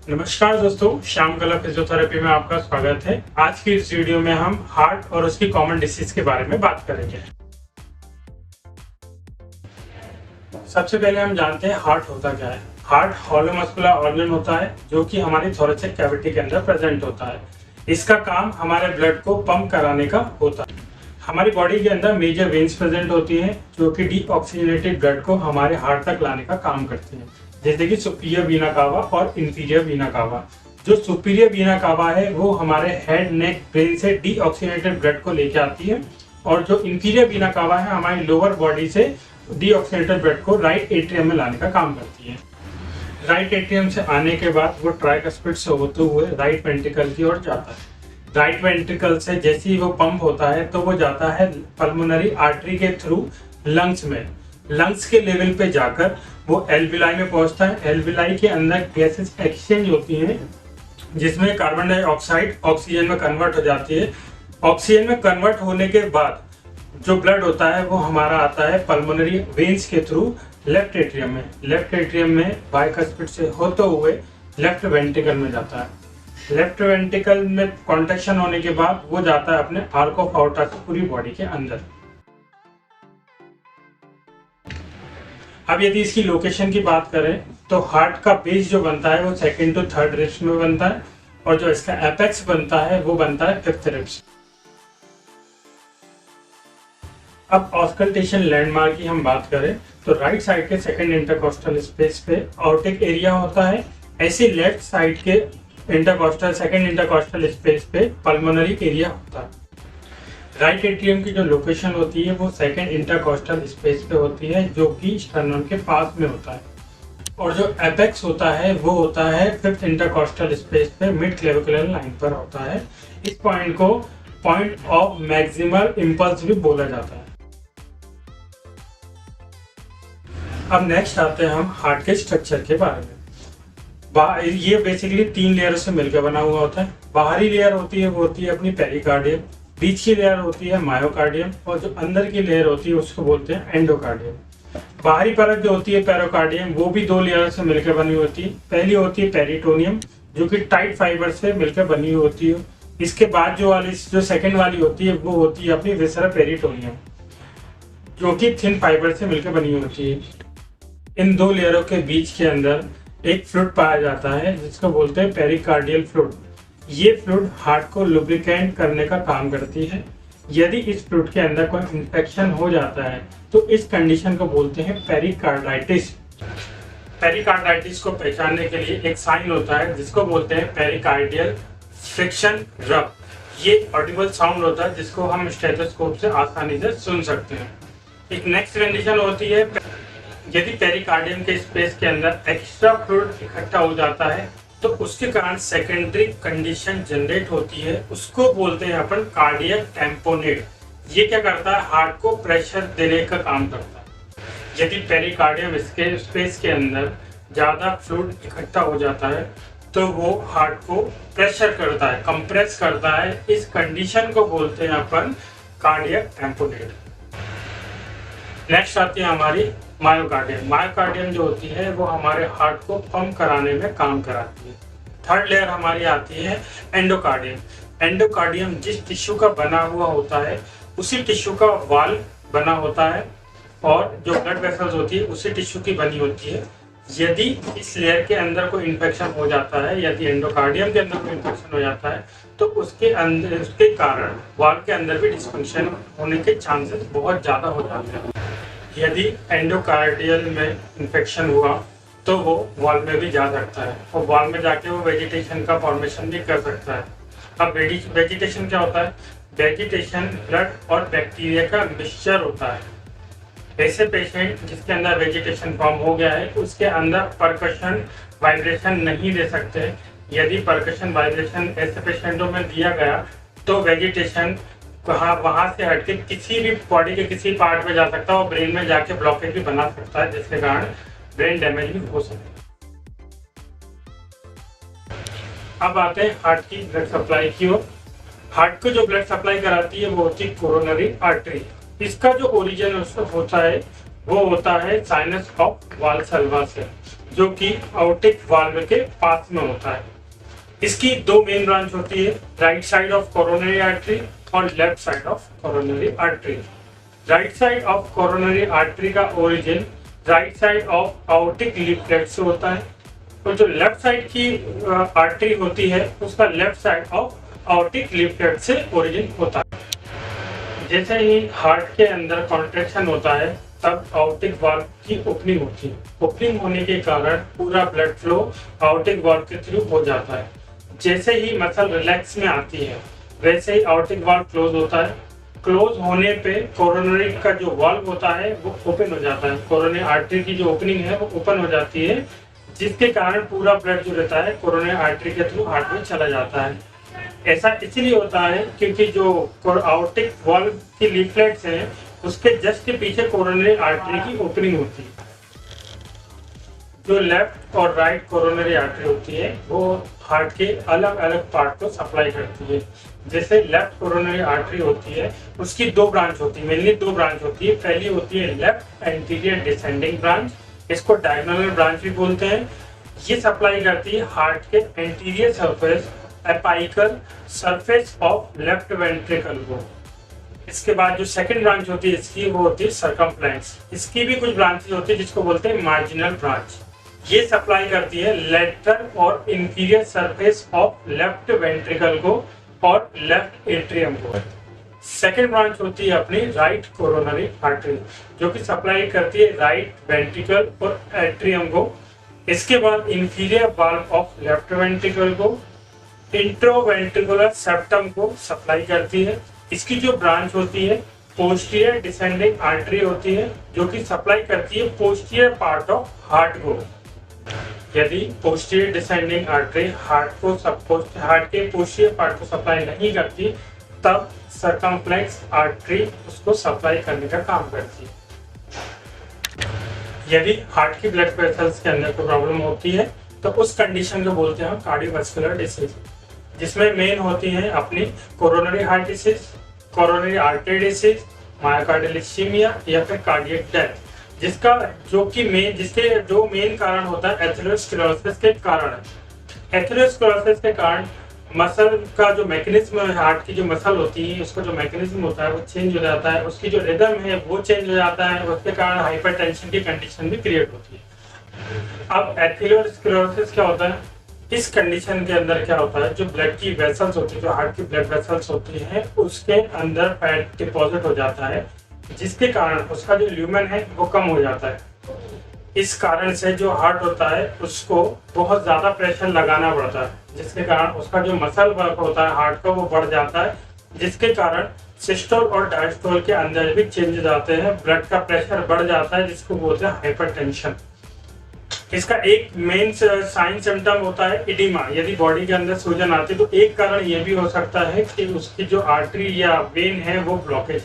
नमस्कार दोस्तों, श्याम कला फिजियोथेरेपी में आपका स्वागत है। आज की इस वीडियो में हम हार्ट और उसकी कॉमन डिसीज के बारे में बात करेंगे। सबसे पहले हम जानते हैं हार्ट होता क्या है। हार्ट हॉलो मस्कुलर ऑर्गन होता है जो कि हमारी थोरेसिक कैविटी के अंदर प्रेजेंट होता है। इसका काम हमारे ब्लड को पंप कराने का होता है। हमारी बॉडी के अंदर मेजर वेन्स प्रेजेंट होती हैं जो कि डीऑक्सीजनेटेड ब्लड को हमारे हार्ट तक लाने का काम करती हैं, जैसे कि सुपीरियर वीना कावा और इंफीरियर वीना कावा। जो सुपीरियर वीना कावा है वो हमारे हेड, नेक, ब्रेन से डीऑक्सीजनेटेड ब्लड को लेके आती है, और जो इंफीरियर वीना कावा है हमारी लोअर बॉडी से डीऑक्सीजनेटेड ब्लड को राइट एट्रियम में लाने का काम करती है। राइट एट्रियम से आने के बाद वो ट्राइकस्पिड से होते हुए राइट वेंट्रिकल की ओर जाता है। राइट वेंट्रिकल से जैसे ही वो पंप होता है तो वो जाता है पल्मोनरी आर्टरी के थ्रू लंग्स में। लंग्स के लेवल पे जाकर वो एल्विलाई में पहुंचता है। एल्विलाई के अंदर गैसेस एक्सचेंज होती हैं जिसमें कार्बन डाइऑक्साइड ऑक्सीजन में कन्वर्ट हो जाती है। ऑक्सीजन में कन्वर्ट होने के बाद जो ब्लड होता है वो हमारा आता है पल्मोनरी वेन्स के थ्रू लेफ्ट एट्रियम में। लेफ्ट एट्रियम में बाइकस्पिड से होते हुए लेफ्ट वेंट्रिकल में जाता है। लेफ्ट वेंट्रिकल में कॉन्ट्रैक्शन होने के बाद वो जाता है अपने आर्क ऑफ आर्टा से पूरी बॉडी के अंदर। अब यदि इसकी लोकेशन की बात करें तो हार्ट का बेस जो बनता है वो सेकंड टू थर्ड रिब्स में बनता है, और जो इसका एपेक्स बनता है वो बनता है फिफ्थ रिब्स। अब ऑस्कल्टेशन लैंडमार्क की हम बात करें तो राइट साइड के सेकंड इंटरकॉस्टल स्पेस पे ऑर्टिक एरिया होता है। ऐसे लेफ्ट साइड के सेकंड इंटरकॉस्टल स्पेस पे पल्मोनरी एरिया होता है। राइट एट्रियम की जो लोकेशन होती है वो सेकंड इंटरकॉस्टल स्पेस पे होती है जो कि स्टर्नम के पास में होता है, और जो एपेक्स होता है वो होता है फिफ्थ इंटरकॉस्टल स्पेस पे मिड क्लेविकुलर लाइन पर होता है। इस पॉइंट को पॉइंट ऑफ मैक्सिमल इंपल्स भी बोला जाता है। अब नेक्स्ट आते हैं हम हार्ट के स्ट्रक्चर के बारे में। ये बेसिकली 3 लेयर से मिलकर बना हुआ होता है। बाहरी लेयर होती है वो होती है अपनी पेरिकार्डियम, बीच की लेयर होती है मायोकार्डियम, और जो अंदर की लेयर होती है उसको बोलते हैं एंडोकार्डियम। बाहरी परत जो होती है पेरिकार्डियम वो भी 2 लेयर से मिलकर बनी होती है। पहली होती है पेरिटोनियम जो कि टाइट फाइबर से मिलकर बनी होती है। इसके बाद जो सेकंड वाली होती है वो होती है अपनी विसरा पेरिटोनियम जो कि थिन फाइबर से मिलकर बनी होती है। इन 2 लेयरों के बीच के अंदर एक फ्लूइड पाया जाता है जिसको बोलते हैं पेरिकार्डियल फ्लूइड। ये फ्लूइड हार्ट को लुब्रिकेंट करने का काम करती है। यदि इस फ्लूइड के अंदर कोई इन्फेक्शन हो जाता है तो इस कंडीशन को बोलते हैं पेरिकार्डाइटिस। पेरिकार्डाइटिस को पहचानने के लिए एक साइन होता है जिसको बोलते हैं पेरिकार्डियल फ्रिक्शन रब। ये ऑडिबल साउंड होता है जिसको हम स्टेथोस्कोप से आसानी से सुन सकते हैं। एक नेक्स्ट कंडीशन होती है यदि पेरिकार्डियम के स्पेस के अंदर एक्स्ट्रा फ्लूइड इकट्ठा हो जाता है तो उसके कारण सेकेंडरी कंडीशन जनरेट होती है, उसको बोलते हैं अपन कार्डियक टैम्पोनेट। ये क्या करता है, हार्ट को प्रेशर देने का काम करता है। यदि पेरिकार्डियम इसके स्पेस के अंदर ज्यादा फ्लूइड इकट्ठा हो जाता है तो वो हार्ट को प्रेशर करता है, कंप्रेस करता है। इस कंडीशन को बोलते हैं अपन कार्डियक टैम्पोनेट। नेक्स्ट आती है हमारी मायोकार्डियम। मायोकार्डियम जो होती है वो हमारे हार्ट को पंप कराने में काम कराती है। थर्ड लेयर हमारी आती है एंडोकार्डियम। एंडोकार्डियम जिस टिश्यू का बना हुआ होता है उसी टिश्यू का वाल बना होता है, और जो ब्लड वेसल्स होती है उसी टिश्यू की बनी होती है। यदि इस लेयर के अंदर कोई इन्फेक्शन हो जाता है, यदि एंडोकार्डियम के अंदर कोई इन्फेक्शन हो जाता है तो उसके कारण वाल के अंदर भी डिस्फंक्शन होने के चांसेस बहुत ज्यादा हो जाते हैं। यदि एंडोकार्डियल में इन्फेक्शन हुआ तो वो वॉल में भी जा सकता है, और वॉल में जाके वो वेजिटेशन का फॉर्मेशन भी कर सकता है। अब वेजिटेशन क्या होता है? वेजिटेशन ब्लड और बैक्टीरिया का मिक्सचर होता है। ऐसे पेशेंट जिसके अंदर वेजिटेशन फॉर्म हो गया है उसके अंदर परकशन वाइब्रेशन नहीं दे सकते। यदि परकशन वाइब्रेशन ऐसे पेशेंटों में दिया गया तो वेजिटेशन वहां से हटके किसी भी बॉडी के किसी पार्ट में जा सकता है और ब्रेन में जाके ब्लॉकेज भी बना सकता है, जिसके कारण ब्रेन डैमेज भी हो सकता है। अब आते हैं हार्ट की ब्लड सप्लाई की ओर। हार्ट को जो ब्लड सप्लाई कराती है वो होती है कोरोनरी आर्टरी। इसका जो ओरिजिन होता है वो होता है साइनस ऑफ वाल्सल्वा से। जो कि आउटिक वाल्व के पास में होता है। इसकी दो मेन ब्रांच होती है, right side of coronary artery और left side of coronary artery. Right side of coronary artery का origin right side of aortic leaflet से होता है, और जो लेफ्ट साइड की आर्टरी होती है उसका left side of aortic leaflet से ओरिजिन होता है। जैसे ही हार्ट के अंदर कॉन्ट्रैक्शन होता है तब आउटिक वाल्व की ओपनिंग होती है। ओपनिंग होने के कारण पूरा ब्लड फ्लो आउटिक वाल्व के थ्रू हो जाता है। जैसे ही मसल रिलैक्स में आती है वैसे ही आउटिक वाल्व क्लोज होता है। क्लोज होने पे कोरोनरी का जो वाल्व होता है वो ओपन हो जाता है। कोरोनरी आर्टरी की जो ओपनिंग है वो ओपन हो जाती है, जिसके कारण पूरा ब्लड जो रहता है कोरोनरी आर्टरी के थ्रू हार्ट में चला जाता है। ऐसा इसलिए होता है क्योंकि जो आउटिक वाल्व की लीफलेट्स हैं उसके जस्ट पीछे कोरोनरी आर्टरी की ओपनिंग होती है। जो लेफ्ट और राइट कोरोनरी आर्टरी होती है वो हार्ट के अलग अलग पार्ट को सप्लाई करती है। जैसे लेफ्ट कोरोनरी आर्टरी होती है उसकी दो ब्रांच होती है, मेनली दो ब्रांच होती है। पहली होती है लेफ्ट एंटीरियर डिसेंडिंग ब्रांच, इसको डायगोनल ब्रांच भी बोलते हैं। ये सप्लाई करती है हार्ट के anterior surface apical surface of left ventricle को। इसके बाद जो सेकंड ब्रांच होती है इसकी वो होती है सर्कमफ्लेक्स। इसकी भी कुछ ब्रांचेस होती है जिसको बोलते हैं मार्जिनल ब्रांच। ये सप्लाई करती है लेटरल और inferior surface of left ventricle को और लेफ्ट एट्रियम को। सेकंड ब्रांच होती है अपनी राइट कोरोनरी आर्टरी, जो कि सप्लाई करती है राइट वेंट्रिकल और एट्रियम को। इसके बाद inferior valve of left ventricle को इंट्रोवेंट्रिकुलर सेप्टम को सप्लाई करती है। इसकी जो ब्रांच होती है पोस्टीरियर डिसेंडिंग आर्टरी होती है, जो कि सप्लाई करती है पोस्टीरियर पार्ट ऑफ हार्ट को। यदि पोस्टीरियर डिसेंडिंग आर्टरी हार्ट के पोस्टीरियर पार्ट को सप्लाई नहीं करती तब सर्कमफ्लेक्स आर्टरी उसको सप्लाई करने का काम करती है। यदि हार्ट की ब्लड वेसल्स के अंदर कोई प्रॉब्लम होती है तो उस कंडीशन को बोलते हैं हम कार्डियोवास्कुलर डिसीज, जिसमें मेन होती है अपनी coronary heart disease, coronary artery disease, myocardial ischemia या फिर कार्डियक डेथ, जिसके जो मेन कारण होता है एथेरोस्क्लेरोसिस के कारण है। एथेरोस्क्लेरोसिस के कारण मसल का जो मैकेनिज्म है, हार्ट की जो मसल होती है उसका जो मैकेनिज्म होता है वो चेंज हो जाता है, उसकी जो रिदम है वो चेंज हो जाता है, उसके कारण हाइपरटेंशन की कंडीशन भी क्रिएट होती है। अब एथेरोस्क्लेरोसिस क्या होता है, इस कंडीशन के अंदर क्या होता है, जो ब्लड की वेसल्स होती है, जो हार्ट की ब्लड वेसल्स होती है उसके अंदर फैट डिपॉजिट हो जाता है, जिसके कारण उसका जो ल्यूमेन है वो कम हो जाता है। इस कारण से जो हार्ट होता है उसको बहुत ज्यादा प्रेशर लगाना पड़ता है, जिसके कारण उसका जो मसल वर्क होता है हार्ट का वो बढ़ जाता है, जिसके कारण सिस्टोल और डायस्टोल के अंदर भी चेंजेस आते हैं, ब्लड का प्रेशर बढ़ जाता है, जिसको बोलते हैं हाइपरटेंशन। इसका एक मेन साइन सिम्टम होता है इडिमा। यदि बॉडी के अंदर सूजन आती है तो एक कारण ये भी हो सकता है कि उसकी जो आर्टरी या वेन है वो ब्लॉकेज